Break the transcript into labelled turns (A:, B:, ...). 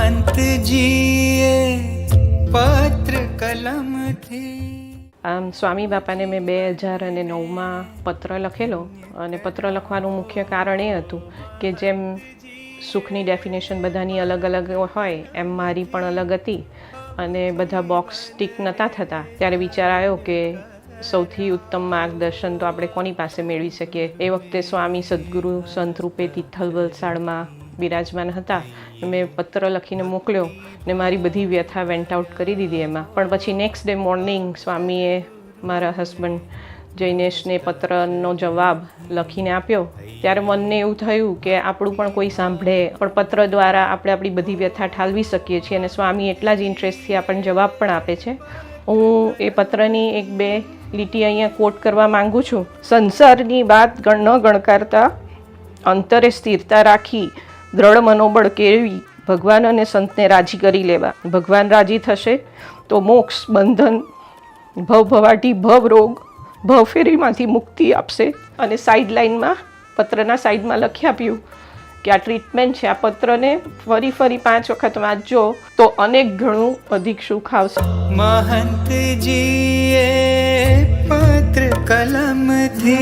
A: महंतजीए पत्र कलम थी।
B: આમ સ્વામી બાપાને મેં 2009માં પત્ર લખેલો અને પત્ર લખવાનું મુખ્ય કારણ એ હતું કે જેમ સુખની ડેફિનેશન બધાની અલગ અલગ હોય એમ મારી પણ અલગ હતી અને બધા બોક્સ ટીક નહોતા થતા. ત્યારે વિચાર આવ્યો કે સૌથી ઉત્તમ માર્ગદર્શન તો આપણે કોની પાસે મેળવી શકીએ. એ વખતે સ્વામી સદગુરુ સંત રૂપે તિથલ વલસાડમાં બિરાજમાન હતા. મેં પત્ર લખીને મોકલ્યો ને મારી બધી વ્યથા વેન્ટ આઉટ કરી દીધી એમાં. પણ પછી નેક્સ્ટ ડે મોર્નિંગ સ્વામીએ મારા હસબન્ડ જૈનેશને પત્રનો જવાબ લખીને આપ્યો. ત્યારે મનને એવું થયું કે આપણું પણ કોઈ સાંભળે, પણ પત્ર દ્વારા આપણે આપણી બધી વ્યથા ઠાલવી શકીએ છીએ અને સ્વામી એટલા જ ઇન્ટરેસ્ટથી આપણને જવાબ પણ આપે છે. હું એ પત્રની 1-2 લીટી અહીંયા કોટ કરવા માંગુ છું. સંસારની વાત ન ગણકારતા અંતરે સ્થિરતા રાખી દ્રઢ મનોબળ કેળવી ભગવાન અને સંતને રાજી કરી લેવા. ભગવાન રાજી થશે તો મોક્ષ, બંધન, ભવભવાટી, ભવ રોગ, ભવફેરીમાંથી મુક્તિ આપશે. અને સાઇડલાઇનમાં પત્રના સાઈડમાં લખી આપ્યું કે આ ટ્રીટમેન્ટ છે. આ પત્રને ફરી 5 વખત વાંચજો તો અનેક ગણું અધિક સુખ આવશે.
A: महंतजीए पत्र कलम थी।